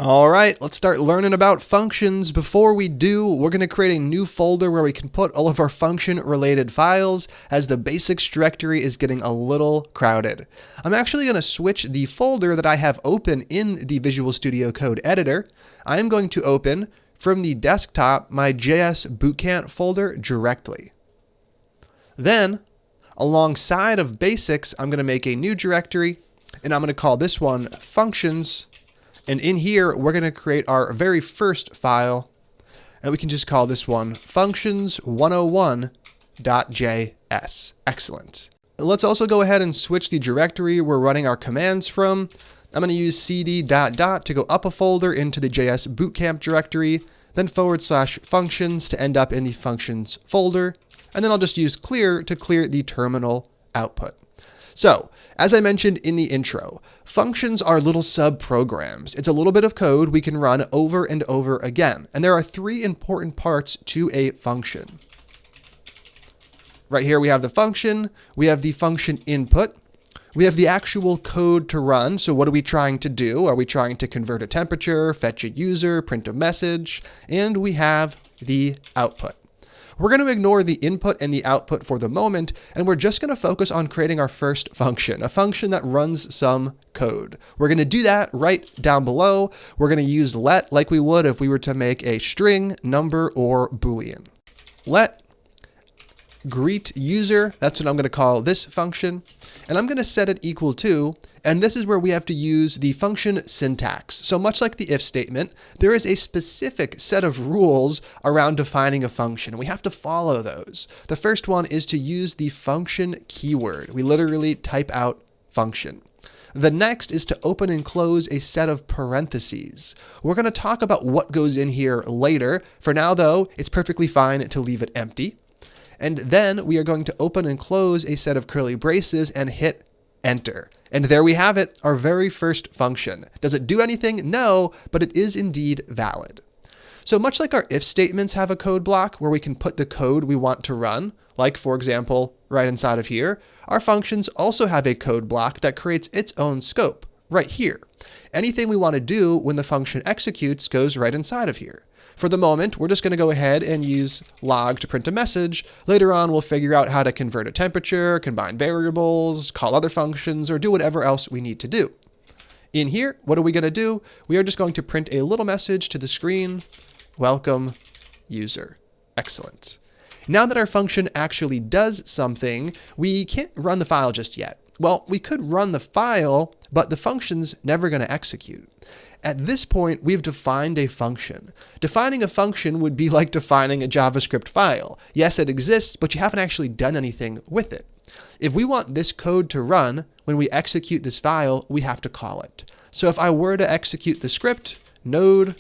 All right, let's start learning about functions. Before we do, we're going to create a new folder where we can put all of our function-related files, as the basics directory is getting a little crowded. I'm actually going to switch the folder that I have open in the Visual Studio Code editor. I'm going to open from the desktop my JS Bootcamp folder directly. Then, alongside of basics, I'm going to make a new directory, and I'm going to call this one functions. And in here, we're going to create our very first file, and we can just call this one functions101.js. Excellent. Let's also go ahead and switch the directory we're running our commands from. I'm going to use cd ... to go up a folder into the JS Bootcamp directory, then /functions to end up in the functions folder, and then I'll just use clear to clear the terminal output. So, as I mentioned in the intro, functions are little sub-programs. It's a little bit of code we can run over and over again. And there are three important parts to a function. Right here we have the function, we have the function input, we have the actual code to run. So what are we trying to do? Are we trying to convert a temperature, fetch a user, print a message? And we have the output. We're going to ignore the input and the output for the moment, and we're just going to focus on creating our first function, a function that runs some code. We're going to do that right down below. We're going to use let like we would if we were to make a string, number, or Boolean. Let greet user, that's what I'm going to call this function, and I'm going to set it equal to, and this is where we have to use the function syntax. So much like the if statement, there is a specific set of rules around defining a function. We have to follow those. The first one is to use the function keyword. We literally type out function. The next is to open and close a set of parentheses. We're going to talk about what goes in here later. For now, though, it's perfectly fine to leave it empty. And then we are going to open and close a set of curly braces and hit enter. And there we have it, our very first function. Does it do anything? No, but it is indeed valid. So much like our if statements have a code block where we can put the code we want to run, like for example, right inside of here, our functions also have a code block that creates its own scope right here. Anything we want to do when the function executes goes right inside of here. For the moment, we're just going to go ahead and use log to print a message. Later on, we'll figure out how to convert a temperature, combine variables, call other functions, or do whatever else we need to do. In here, what are we going to do? We are just going to print a little message to the screen. Welcome, user. Excellent. Now that our function actually does something, we can't run the file just yet. Well, we could run the file, but the function's never going to execute. At this point, we've defined a function. Defining a function would be like defining a JavaScript file. Yes, it exists, but you haven't actually done anything with it. If we want this code to run, when we execute this file, we have to call it. So if I were to execute the script, node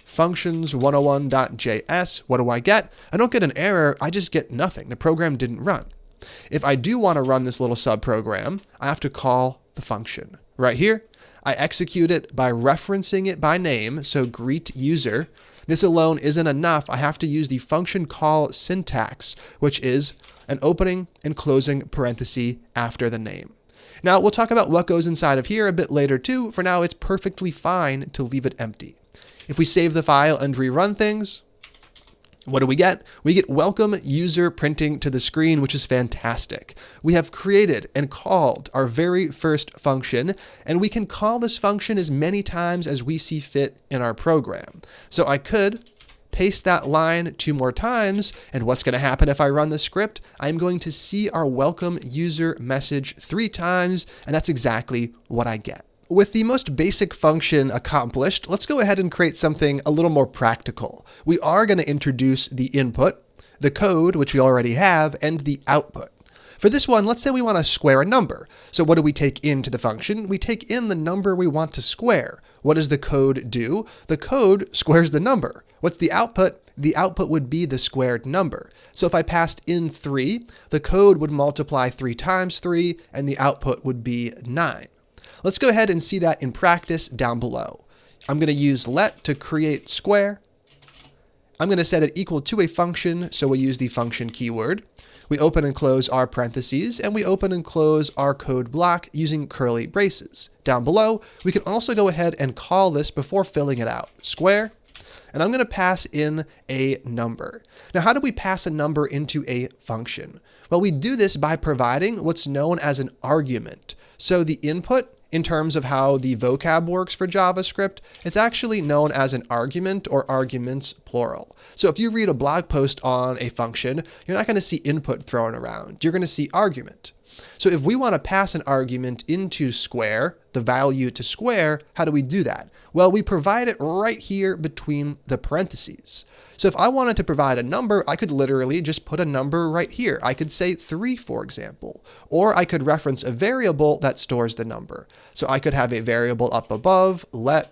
functions101.js, what do I get? I don't get an error, I just get nothing. The program didn't run. If I do want to run this little subprogram, I have to call the function. Right here, I execute it by referencing it by name, so greet user. This alone isn't enough. I have to use the function call syntax, which is an opening and closing parenthesis after the name. Now, we'll talk about what goes inside of here a bit later too. For now, it's perfectly fine to leave it empty. If we save the file and rerun things, what do we get? We get welcome user printing to the screen, which is fantastic. We have created and called our very first function, and we can call this function as many times as we see fit in our program. So I could paste that line 2 more times, and what's going to happen if I run the script? I'm going to see our welcome user message 3 times, and that's exactly what I get. With the most basic function accomplished, let's go ahead and create something a little more practical. We are going to introduce the input, the code, which we already have, and the output. For this one, let's say we want to square a number. So what do we take into the function? We take in the number we want to square. What does the code do? The code squares the number. What's the output? The output would be the squared number. So if I passed in 3, the code would multiply 3 times 3, and the output would be 9. Let's go ahead and see that in practice down below. I'm going to use let to create square, I'm going to set it equal to a function, so we'll use the function keyword. We open and close our parentheses, and we open and close our code block using curly braces. Down below, we can also go ahead and call this before filling it out, square, and I'm going to pass in a number. Now, how do we pass a number into a function? Well, we do this by providing what's known as an argument. So the input, in terms of how the vocab works for JavaScript, it's actually known as an argument or arguments plural. So if you read a blog post on a function, you're not going to see input thrown around. You're going to see argument. So if we want to pass an argument into square, the value to square, how do we do that? Well, we provide it right here between the parentheses. So if I wanted to provide a number, I could literally just put a number right here. I could say 3, for example, or I could reference a variable that stores the number. So I could have a variable up above, let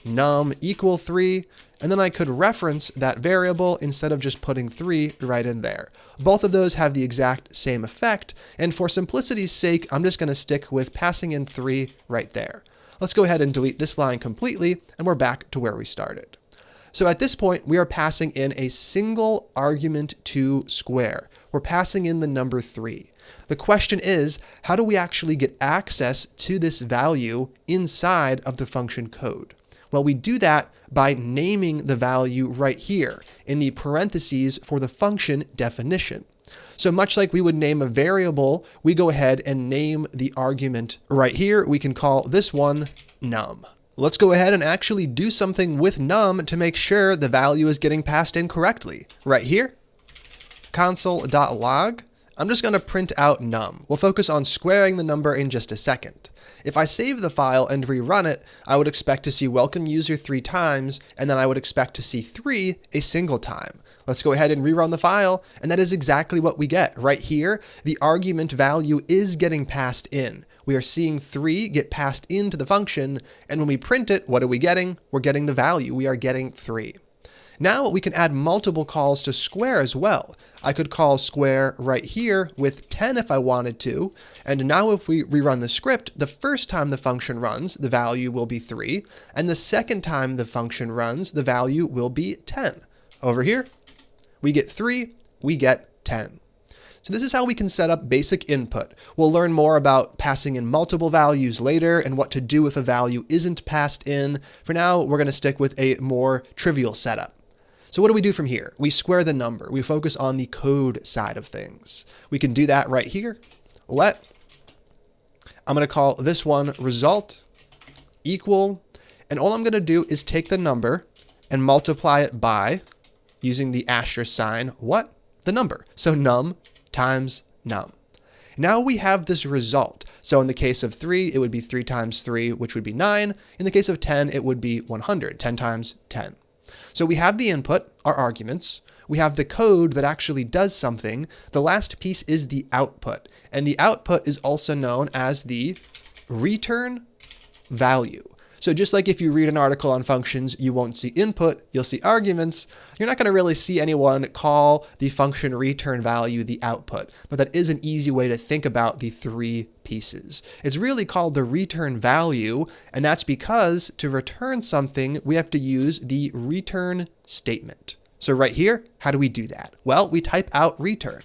num equal 3, and then I could reference that variable instead of just putting 3 right in there. Both of those have the exact same effect, and for simplicity's sake, I'm just going to stick with passing in 3 right there. Let's go ahead and delete this line completely, and we're back to where we started. So at this point, we are passing in a single argument to square. We're passing in the number 3. The question is, how do we actually get access to this value inside of the function code? Well, we do that by naming the value right here in the parentheses for the function definition. So much like we would name a variable, we go ahead and name the argument right here. We can call this one num. Let's go ahead and actually do something with num to make sure the value is getting passed in correctly. Right here, console.log, I'm just going to print out num. We'll focus on squaring the number in just a second. If I save the file and rerun it, I would expect to see welcome user 3 times, and then I would expect to see 3 a single time. Let's go ahead and rerun the file, and that is exactly what we get. Right here, the argument value is getting passed in. We are seeing 3 get passed into the function, and when we print it, what are we getting? We're getting the value. We are getting 3. Now we can add multiple calls to square as well. I could call square right here with 10 if I wanted to, and now if we rerun the script, the first time the function runs, the value will be 3, and the second time the function runs, the value will be 10. Over here, we get 3, we get 10. So this is how we can set up basic input. We'll learn more about passing in multiple values later and what to do if a value isn't passed in. For now, we're going to stick with a more trivial setup. So what do we do from here? We square the number. We focus on the code side of things. We can do that right here. Let, I'm going to call this one result equal, and all I'm going to do is take the number and multiply it by, using the asterisk sign, what? The number. So num times num. Now we have this result. So in the case of 3, it would be 3 times 3, which would be 9. In the case of 10, it would be 100, 10 times 10. So we have the input, our arguments. We have the code that actually does something. The last piece is the output. And the output is also known as the return value. So just like if you read an article on functions, you won't see input, you'll see arguments. You're not going to really see anyone call the function return value the output, but that is an easy way to think about the 3 pieces. It's really called the return value, and that's because to return something, we have to use the return statement. So right here, how do we do that? Well, we type out return.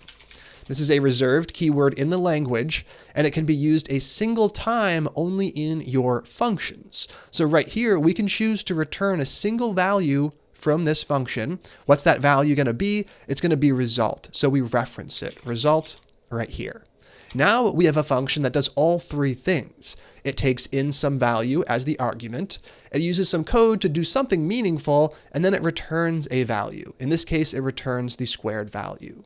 This is a reserved keyword in the language, and it can be used a single time only in your functions. So right here, we can choose to return a single value from this function. What's that value going to be? It's going to be result. So we reference it, result right here. Now we have a function that does all 3 things. It takes in some value as the argument, it uses some code to do something meaningful, and then it returns a value. In this case, it returns the squared value.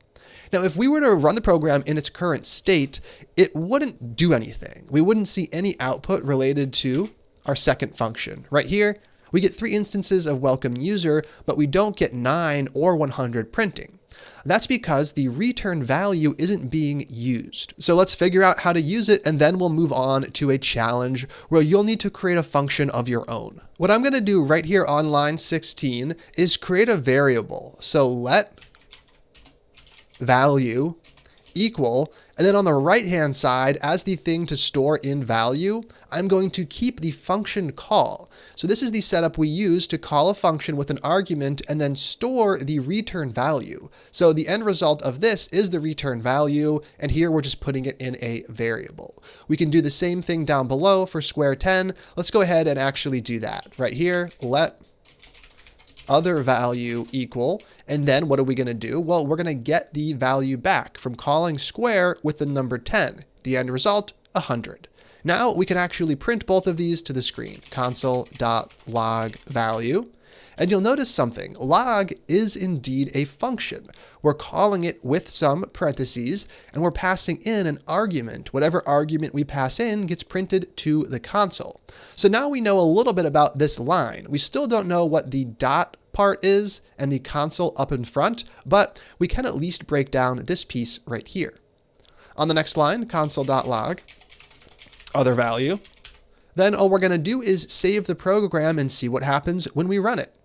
Now, if we were to run the program in its current state, it wouldn't do anything. We wouldn't see any output related to our second function. Right here, we get 3 instances of welcome user, but we don't get 9 or 100 printing. That's because the return value isn't being used. So let's figure out how to use it, and then we'll move on to a challenge where you'll need to create a function of your own. What I'm going to do right here on line 16 is create a variable. So let value equal, And then on the right-hand side, as the thing to store in value, I'm going to keep the function call. So this is the setup we use to call a function with an argument and then store the return value. So the end result of this is the return value, and here we're just putting it in a variable. We can do the same thing down below for square 10. Let's go ahead and actually do that. Right here, let other value equal, and then what are we going to do? Well, we're going to get the value back from calling square with the number 10. The end result, 100. Now we can actually print both of these to the screen, console.log value. And you'll notice something. Log is indeed a function. We're calling it with some parentheses, and we're passing in an argument. Whatever argument we pass in gets printed to the console. So now we know a little bit about this line. We still don't know what the dot part is and the console up in front, but we can at least break down this piece right here. On the next line, console.log, other value. Then all we're going to do is save the program and see what happens when we run it.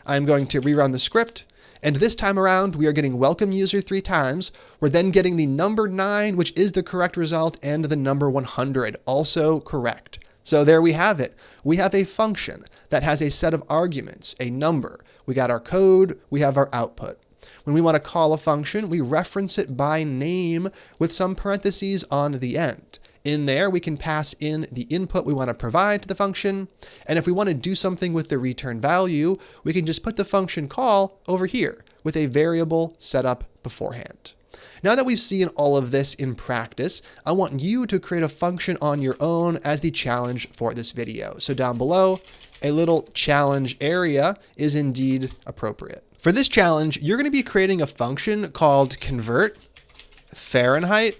I'm going to rerun the script, and this time around we are getting welcome user 3 times. We're then getting the number 9, which is the correct result, and the number 100, also correct. So there we have it. We have a function that has a set of arguments, a number. We got our code, we have our output. When we want to call a function, we reference it by name with some parentheses on the end. In there, we can pass in the input we want to provide to the function. And if we want to do something with the return value, we can just put the function call over here with a variable set up beforehand. Now that we've seen all of this in practice, I want you to create a function on your own as the challenge for this video. So down below, a little challenge area is indeed appropriate. For this challenge, you're going to be creating a function called convert Fahrenheit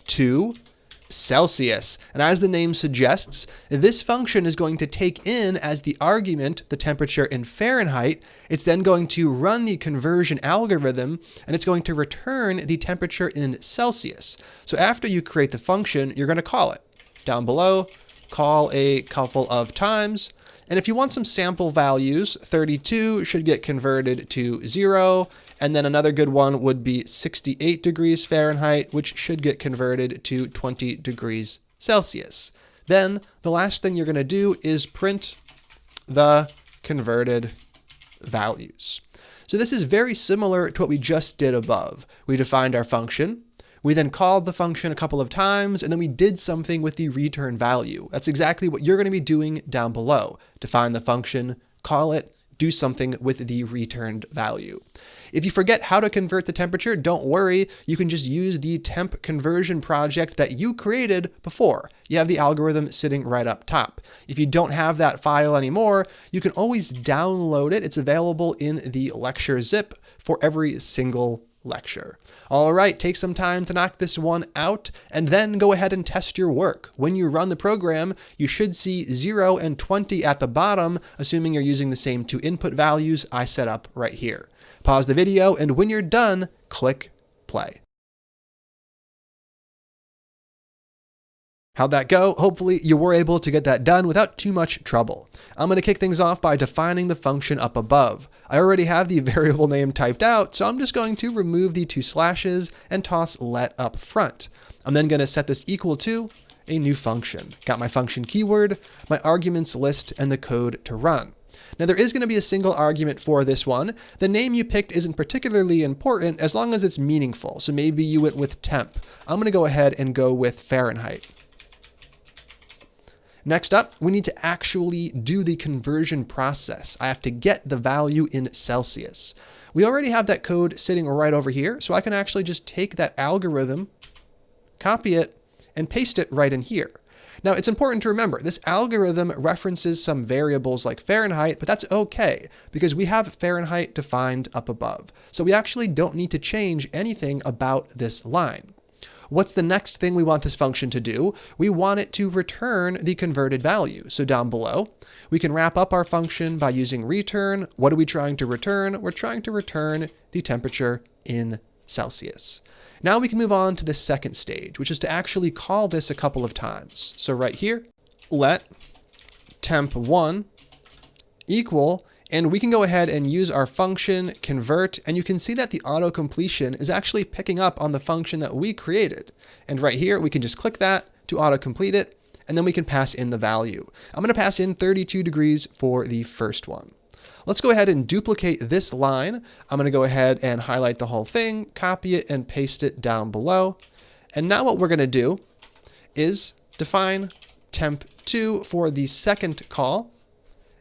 to Celsius. And as the name suggests, this function is going to take in as the argument the temperature in Fahrenheit. It's then going to run the conversion algorithm, and it's going to return the temperature in Celsius. So after you create the function, you're going to call it. Down below, call a couple of times. And if you want some sample values, 32 should get converted to 0. And then another good one would be 68 degrees Fahrenheit, which should get converted to 20 degrees Celsius. Then the last thing you're going to do is print the converted values. So this is very similar to what we just did above. We defined our function. We then called the function a couple of times, and then we did something with the return value. That's exactly what you're going to be doing down below. Define the function, call it, do something with the returned value. If you forget how to convert the temperature, don't worry. You can just use the temp conversion project that you created before. You have the algorithm sitting right up top. If you don't have that file anymore, you can always download it. It's available in the lecture zip for every single lecture. All right, take some time to knock this one out and then go ahead and test your work. When you run the program, you should see 0 and 20 at the bottom, assuming you're using the same 2 input values I set up right here. Pause the video, and when you're done, click play. How'd that go? Hopefully you were able to get that done without too much trouble. I'm going to kick things off by defining the function up above. I already have the variable name typed out, so I'm just going to remove the 2 slashes and toss let up front. I'm then going to set this equal to a new function. Got my function keyword, my arguments list, and the code to run. Now there is going to be a single argument for this one. The name you picked isn't particularly important as long as it's meaningful. So maybe you went with temp. I'm going to go ahead and go with Fahrenheit. Next up, we need to actually do the conversion process. I have to get the value in Celsius. We already have that code sitting right over here, so I can actually just take that algorithm, copy it, and paste it right in here. Now, it's important to remember, this algorithm references some variables like Fahrenheit, but that's okay, because we have Fahrenheit defined up above. So we actually don't need to change anything about this line. What's the next thing we want this function to do? We want it to return the converted value. So down below, we can wrap up our function by using return. What are we trying to return? We're trying to return the temperature in Celsius. Now we can move on to the second stage, which is to actually call this a couple of times. So right here, let temp1 equal And we can go ahead and use our function convert, and you can see that the auto completion is actually picking up on the function that we created. And right here, we can just click that to auto complete it, and then we can pass in the value. I'm going to pass in 32 degrees for the first one. Let's go ahead and duplicate this line. I'm going to go ahead and highlight the whole thing, copy it, and paste it down below. And now what we're going to do is define temp2 for the second call,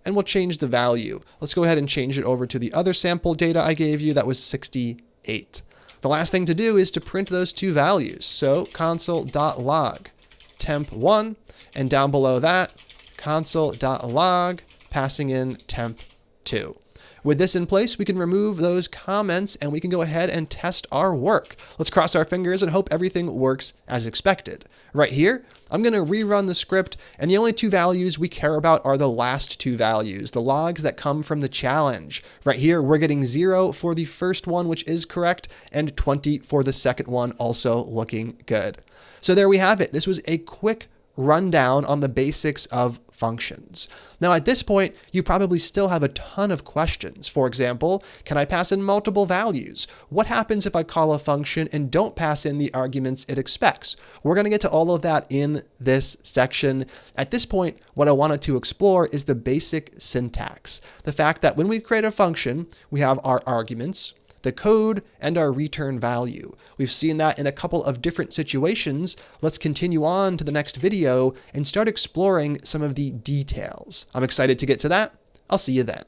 and we'll change the value. Let's go ahead and change it over to the other sample data I gave you. That was 68. The last thing to do is to print those two values. So console.log temp1, and down below that, console.log passing in temp2. With this in place, we can remove those comments and we can go ahead and test our work. Let's cross our fingers and hope everything works as expected. Right here, I'm going to rerun the script, and the only two values we care about are the last two values, the logs that come from the challenge. Right here, we're getting 0 for the first one, which is correct, and 20 for the second one, also looking good. So there we have it. This was a quick rundown on the basics of functions. Now at this point, you probably still have a ton of questions. For example, can I pass in multiple values? What happens if I call a function and don't pass in the arguments it expects? We're going to get to all of that in this section. At this point, what I wanted to explore is the basic syntax. The fact that when we create a function, we have our arguments, the code, and our return value. We've seen that in a couple of different situations. Let's continue on to the next video and start exploring some of the details. I'm excited to get to that. I'll see you then.